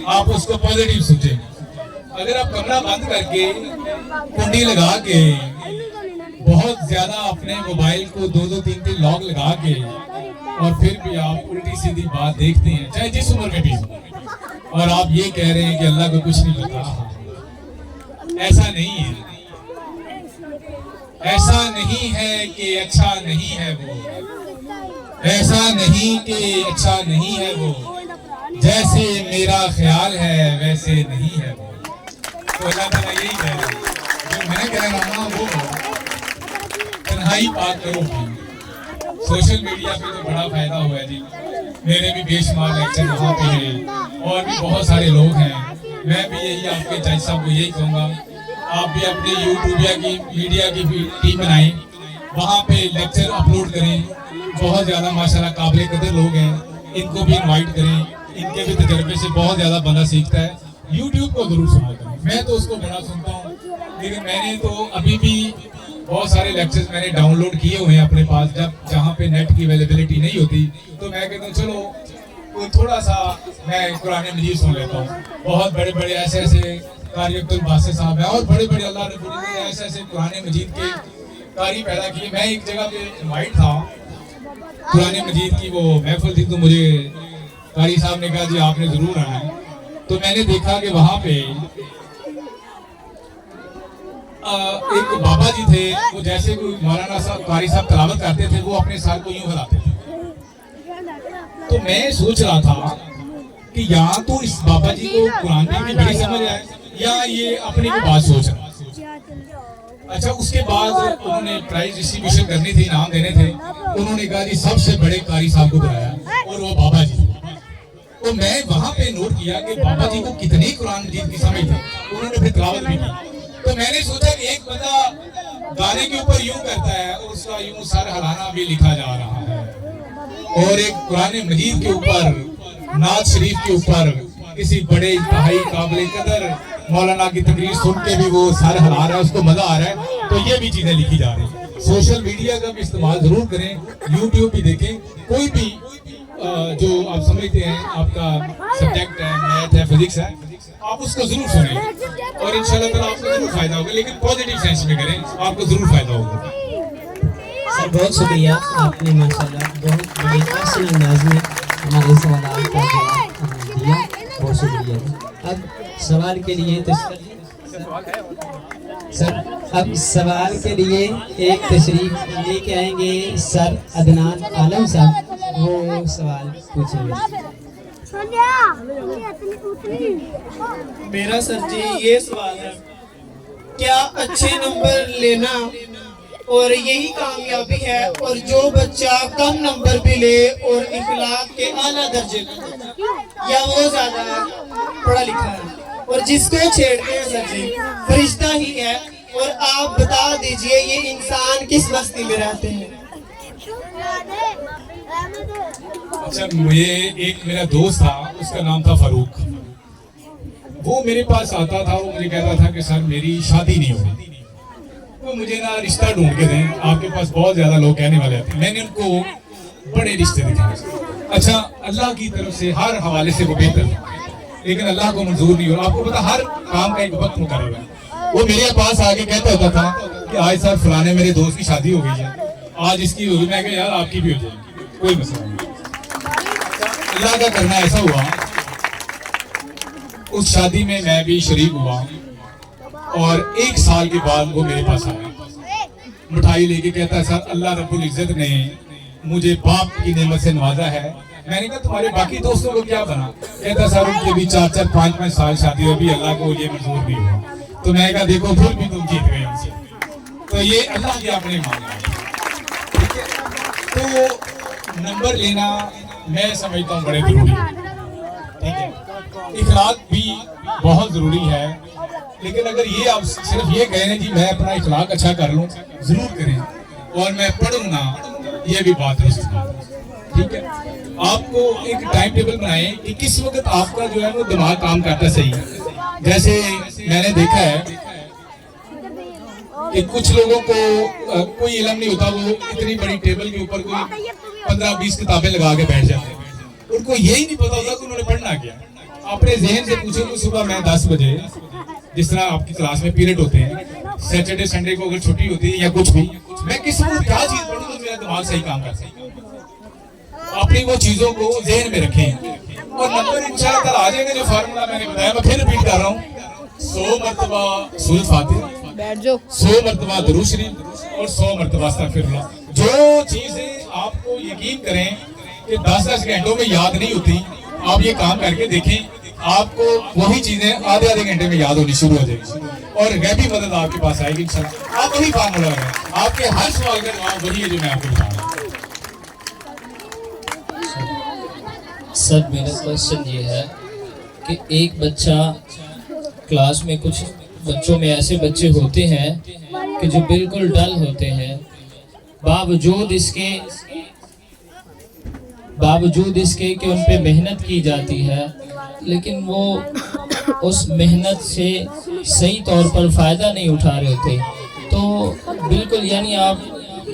आप उसको पॉजिटिव सोचें। अगर आप कमरा बंद करके कुंडी लगा के बहुत ज्यादा अपने मोबाइल को 2-2-3-3 लॉक लगा के और फिर भी आप उल्टी सीधी बात देखते हैं, चाहे जिस उम्र में भी, और आप ये कह रहे हैं कि अल्लाह को कुछ नहीं पता, ऐसा नहीं है। ऐसा नहीं है कि अच्छा नहीं है वो, ऐसा नहीं कि अच्छा नहीं है वो, जैसे मेरा ख्याल है वैसे नहीं है वो। तो अल्लाह ताला यही कह रहा है, जो मैं कह रहा हूँ वो तन्हाई पाक करो। सोशल मीडिया पे तो बड़ा फायदा हुआ है जी, मेरे भी बेशुमार लेक्चर वहाँ पे हैं और भी बहुत सारे लोग हैं। मैं भी यही आपके जज साहब को यही कहूँगा, आप भी अपने यूट्यूब की मीडिया की टीम बनाएं, वहाँ पे लेक्चर अपलोड करें। बहुत ज़्यादा माशाल्लाह काबिल कदर लोग हैं, इनको भी इनवाइट करें, इनके भी तजर्बे से बहुत ज़्यादा बंदा सीखता है। यूट्यूब को जरूर सुना करें, मैं तो उसको बड़ा सुनता हूँ, लेकिन मैंने तो अभी भी बहुत सारे लेक्चर्स मैंने डाउनलोड किए हुए हैं अपने पास, जब जहाँ पे नेट की अवेलेबिलिटी नहीं होती तो मैं कहता हूँ चलो कोई थोड़ा सा मैं कुरान मजीद सुन लेता हूँ। बहुत बड़े बड़े ऐसे ऐसे कारी अब्दुल बासित साहब हैं और बड़े बड़े अल्लाह रब्बुल इज्जत ने ऐसे ऐसे कुरान मजीद के कारी पैदा किए। मैं एक जगह पे इनवाइट था, कुरान मजीद की वो महफिल थी, तो मुझे कारी साहब ने कहा जी आपने जरूर आना है। तो मैंने देखा कि वहाँ पे एक बाबा जी थे, वो जैसे कोई मौलाना साहब कारी साहब तलावत करते थे, वो अपने सर को यूं हिलाते थे। तो मैं सोच रहा था कि या तो इस बाबा जी को कुरान की बड़ी समझ आए या ये अपनी को बात सोच रहा। अच्छा, उसके बाद उन्होंने प्राइज डिस्ट्रीब्यूशन करनी थी, इनाम देने थे, उन्होंने कहा जी सबसे बड़े कारी साहब को बुलाया और वो बाबा जी। तो मैं वहां पे नोट किया कि बाबा जी को कितनी कुरान मजीद की समझ थी, उन्होंने फिर तिलावत भी की। तो मैंने सोचा कि एक बंदा गाने के ऊपर यूं करता है और उसका यूं सर हिलाना भी लिखा जा रहा है, और एक कुरान मजीद के ऊपर नात शरीफ के ऊपर किसी बड़े इंतहाई काबिल कदर मौलाना की तकरीर सुन के भी वो सर हिला रहा है, उसको मजा आ रहा है। तो ये भी चीजें लिखी जा रही है। सोशल मीडिया का भी इस्तेमाल जरूर करें, यूट्यूब भी देखें, कोई भी जो आप समझते हैं आपका सब्जेक्ट है, मैथ है, फिजिक्स है, आप उसको जरूर सुनें और इंशाल्लाह ताला आपको जरूर फायदा होगा, लेकिन पॉजिटिव सेंस में करें, आपको जरूर फायदा होगा। सर बहुत शुक्रिया, आपने माशाल्लाह बहुत बड़े आसान अंदाज में हमारे सवाल का जवाब दिया, बहुत शुक्रिया। अब सवाल के लिए तो सर अब सवाल के लिए एक तशरीफ लेके आएंगे सर अदनान आलम साहब, वो सवाल पूछेंगे। मेरा सर जी ये सवाल है, क्या अच्छे नंबर लेना और यही कामयाबी है, और जो बच्चा कम नंबर भी ले और इखलाक के आला दर्जे या वो ज्यादा पढ़ा लिखा है और जिसको छेड़ते हैं सर जी फरिश्ता ही है, और आप बता दीजिए ये इंसान किस बस्ती में रहते हैं? अच्छा, मुझे एक मेरा दोस्त था, उसका नाम था फारूक। वो मेरे पास आता था, वो मुझे कहता था कि सर मेरी शादी नहीं हो रही, तो मुझे ना रिश्ता ढूंढ के दें। आपके पास बहुत ज्यादा लोग कहने वाले थे, मैंने उनको बड़े रिश्ते दिखाए। अच्छा, अल्लाह की तरफ से हर हवाले से वो बेहतर, लेकिन अल्लाह को मंजूर नहीं हो रहा। आपको पता हर काम का एक वक्त मुकर्रर है। वो मेरे पास आके कहता होता था कि आज सर फलाने मेरे दोस्त की शादी हो गई है, आज इसकी होगी। मैं कहा यार आपकी भी हो जाएगी, कोई मसला नहीं। अल्लाह का करना ऐसा हुआ, उस शादी में मैं भी शरीक हुआ और 1 साल के बाद वो मेरे पास आया, मिठाई लेके कहता है सर अल्लाह रब्बुल इज्जत ने मुझे बाप की नेमत से नवाजा है। मैंने कहा तुम्हारे बाकी दोस्तों को क्या बना? कहता सर उनके भी 4-4, 5-5 साल शादी हो भी, अल्लाह को ये मंजूर नहीं हुआ। तो मैं कहा देखो फिर भी तुम जीत गए हमसे, तो ये अल्लाह की आपने मांगा है, ठीक है। तो नंबर लेना मैं समझता हूँ बड़े जरूरी है, ठीक है। इखलाक भी बहुत जरूरी है, लेकिन अगर ये आप सिर्फ ये कह रहे हैं कि मैं अपना इखलाक अच्छा कर लूँ, जरूर करें, और मैं पढ़ूँ ना, ये भी बात है, ठीक है। आपको एक टाइम टेबल बनाएं कि किस वक्त आपका जो है वो दिमाग काम करता सही है। जैसे मैंने देखा है कि कुछ लोगों को कोई इल्म नहीं होता, वो इतनी बड़ी टेबल के ऊपर कोई 15-20 किताबें लगा के बैठ जाते हैं, उनको यही नहीं पता होता कि उन्होंने पढ़ना क्या। अपने जहन से पूछो कि सुबह मैं 10 बजे, जिस तरह आपकी क्लास में पीरियड होते हैं, सैटरडे संडे को अगर छुट्टी होती है या कुछ भी, मैं किस वक्त क्या चीज पढ़ूं तो मेरा दिमाग सही काम करता है। अपनी वो चीजों को जहन में रखें और नंबर इंशाल्लाह कल आ जाएगा। जो फार्मूला मैंने बताया मैं फिर रिपीट कर रहा हूँ, 100 मरतबा सूरत फातिहा, 100 मरतबा दुरूद शरीफ और 100 मरतबा अस्तगफिरुल्लाह। जो चीजें आपको यकीन करें कि 10-10 घंटों में याद नहीं होती, आप ये काम करके देखें, आपको वही चीजें आधे घंटे में याद होनी शुरू हो जाएगी और गैबी मदद आपके पास आएगी इंशाल्लाह। आप वही फार्मूला है, आपके हर सवाल का जवाब वही है जो मैं आपको बता रहा हूँ। सर मेरा क्वेश्चन ये है कि एक बच्चा क्लास में, कुछ बच्चों में ऐसे बच्चे होते हैं कि जो बिल्कुल डल होते हैं, बावजूद इसके कि उन पे मेहनत की जाती है, लेकिन वो उस मेहनत से सही तौर पर फ़ायदा नहीं उठा रहे होते। तो बिल्कुल यानी आप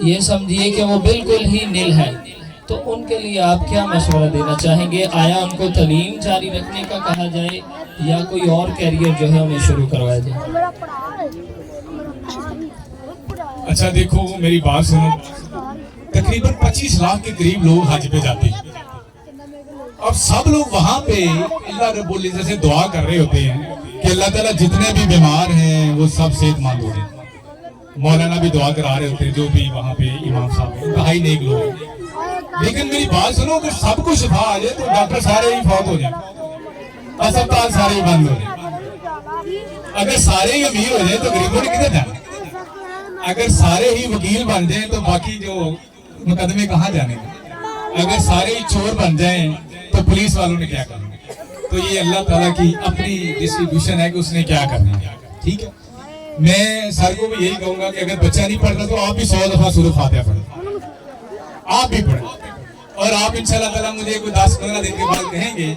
ये समझिए कि वो बिल्कुल ही निल है। तो उनके लिए आप क्या मशवरा देना चाहेंगे? आया उनको तालीम जारी रखने का कहा जाए या कोई और कैरियर जो है उन्हें शुरू करवाया जाए? अच्छा देखो, मेरी बात सुनो, तकरीबन 25 लाख के करीब लोग हज पे जाते हैं। अब सब लोग वहां पे अल्लाह रब्बुल इज्जत से दुआ कर रहे होते हैं कि अल्लाह ताला जितने भी बीमार हैं वो सब सेहतमंद हो जाए। मौलाना भी दुआ करा रहे होते हैं, जो भी वहां पे इमाम साहब हैं, इंतहाई नेक लोग हैं। लेकिन मेरी बात सुनो, कि सबको शिफा आ जाए तो डॉक्टर सारे ही फौत हो जाए, अस्पताल सारे ही बंद हो जाए। अगर सारे ही अमीर हो जाए तो गरीबों ने किधर जाना? अगर सारे ही वकील बन जाए तो बाकी जो मुकदमे कहाँ जाने? अगर सारे ही चोर बन जाए तो पुलिस वालों ने क्या करना? तो ये अल्लाह ताला की अपनी डिस्ट्रीब्यूशन है कि उसने क्या करना है। ठीक है, मैं सर को भी यही कहूंगा कि अगर बच्चा नहीं पढ़ता तो आप भी 100 दफा सूरत फातिहा पढ़ें, आप भी पढ़ें। और आप इंशाल्लाह ताला मुझे कोई 10-15 दिन के बाद कहेंगे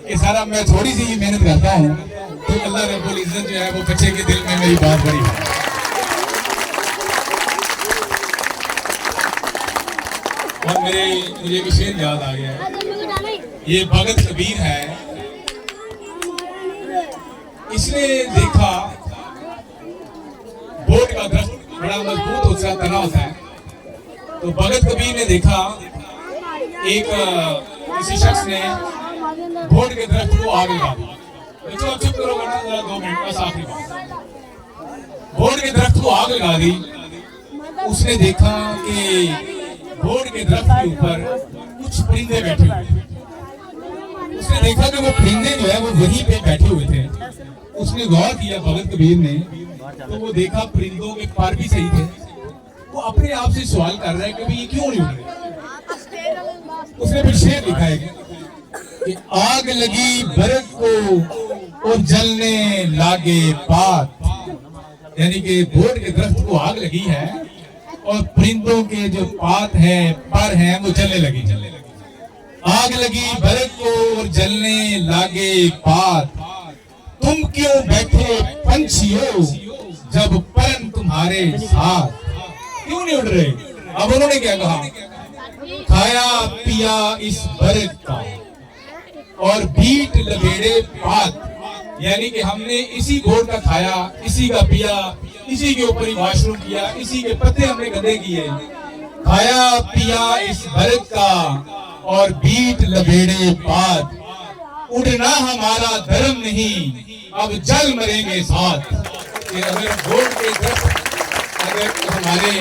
कि सारा मैं थोड़ी सी मेहनत करता हूँ, तो अल्लाह रब्बुल इज्जत जो है वो बच्चे के दिल में मेरी बात बड़ी है। और मुझे भी शेर याद आ गया है, ये भगत कबीर है। इसने देखा बोर्ड का दरख्त बड़ा मजबूत होता है, तना होता है। तो भगत कबीर ने देखा एक किसी शख्स ने बोर्ड के दरख्त को आग लगा दी। बच्चों चुप करो, वरना जरा 2 मिनट बस आखिरी बात। बोर्ड के दरख्त को आग लगा दी। उसने देखा कि बोर्ड के दरख्त के ऊपर कुछ परिंदे बैठे हुए थे। उसने देखा कि वो परिंदे जो है वो वहीं पे बैठे हुए थे। उसने गौर किया भगत कबीर ने, तो वो देखा परिंदों के पर भी सही थे। वो अपने आप से सवाल कर रहा है कि ये क्यों नहीं उड़ रहे? उसने फिर शेर लिखा है कि आग लगी बरत को और जलने लागे पात, यानी कि बोर्ड के दरख्त को आग लगी है और परिंदों के जो पात है, पर हैं, वो जलने लगी। आग लगी बरत को और जलने लागे पात, तुम क्यों बैठे पंछियों जब परन तुम्हारे साथ, क्यों नहीं उड़ रहे? अब उन्होंने क्या कहा, खाया पिया इस बरत का और बीट लबेड़े पात, यानी कि हमने इसी बोर्ड का खाया, इसी का पिया, इसी के ऊपर ही वॉशरूम किया, इसी के पत्ते हमने गंदे किए। खाया पिया इस बरत का और बीट लबेड़े पात, उड़ना हमारा धर्म नहीं, अब जल मरेंगे साथ। कि अगर बोर्ड के दरख्त, अगर हमारे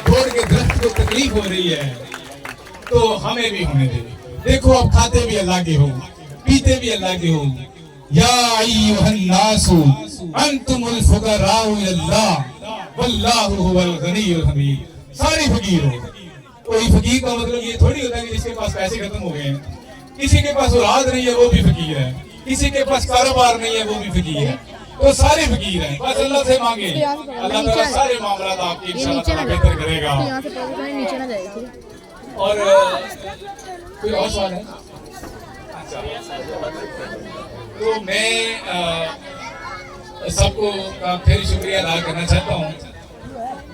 बोर्ड के दरख्त को तकलीफ हो रही है तो हमें भी होने दे। देखो अब खाते भी अल्लाह के हो, पीते भी अल्लाह के हो। या अय्युहन नासु अंतुमुल फुकराउ इलल्लाह वल्लाहु हुवल गनियुल हमीद। सारे फकीर हो। कोई फकीर का मतलब ये थोड़ी होता है कि जिसके पास पैसे खत्म हो गए हैं, किसी के पास औलाद नहीं है वो भी फकीर है, किसी के पास कारोबार नहीं है वो भी फकीर है। तो सारे फकीर हैं, बस अल्लाह से मांगे, अल्लाह ताला सारे मामलात आपके इंशाअल्लाह ताला बेहतर करेगा। नीचे ना जाए। और कोई और सवाल है? तो मैं सबको फिर शुक्रिया अदा करना चाहता हूँ।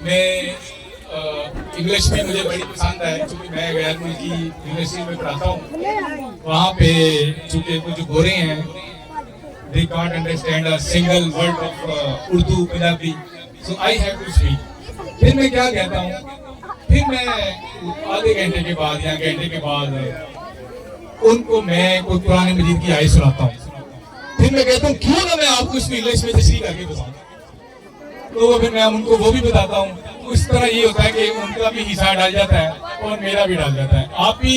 मैं इंग्लिश में मुझे बड़ी पसंद है, क्योंकि मैं गैर मुल्की यूनिवर्सिटी में पढ़ाता हूँ। वहाँ पे चूंकि कुछ गोरे हैं they can't understand a single word of Urdu, Punjabi. So I have to speak. फिर मैं क्या कहता हूँ, फिर मैं आधे घंटे के बाद या घंटे के बाद उनको मैं कोई कुरान मजीद की आयत सुनाता हूँ। फिर मैं कहता हूँ क्यों ना मैं आपको इसको इंग्लिश में तशरीह करके बताऊँ, तो फिर मैं उनको वो भी बताता हूँ। इस तरह ये होता है कि उनका भी हिस्सा डाल जाता है और मेरा भी डाल जाता है। आप भी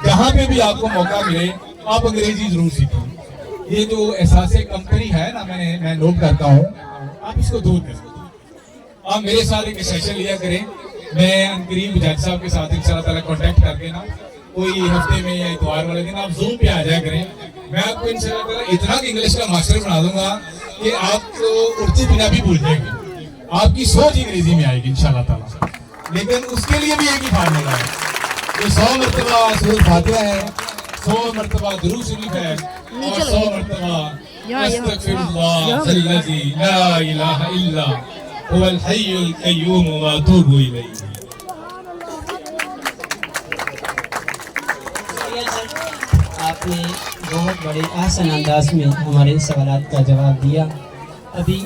जहाँ पे भी आपको मौका मिले आप अंग्रेजी जरूर सीखें। ये जो एहसास कमतरी है ना, मैं नोट करता हूँ, आप इसको दूर करें। आप मेरे साथ एक सेशन लिया करें, मैं करीम जज साहब के साथ इंशाल्लाह ताला कांटेक्ट करके ना कोई हफ्ते में या इतवार वाले दिन आप जूम पे आ जाया करें। मैं आपको इंशाल्लाह ताला इतना इंग्लिश का मास्टर बना दूंगा कि आप तो उर्दू पंजाबी भूल जाएंगे, आपकी सोच अंग्रेजी में आएगी इंशाल्लाह ताला। लेकिन उसके लिए भी एक ही फार्मूला है, ये 100 मरतबा सूरत फातिहा है, 100 मरतबा दुरूद शरीफ है और 100 मरतबा अस्तगफिरुल्लाह अल्लज़ी ला इलाहा इल्ला हुवल हय्युल क़य्यूम व अतूबु इलैहि। आपने बहुत बड़े आसान अंदाज में हमारे सवालात का जवाब दिया। अभी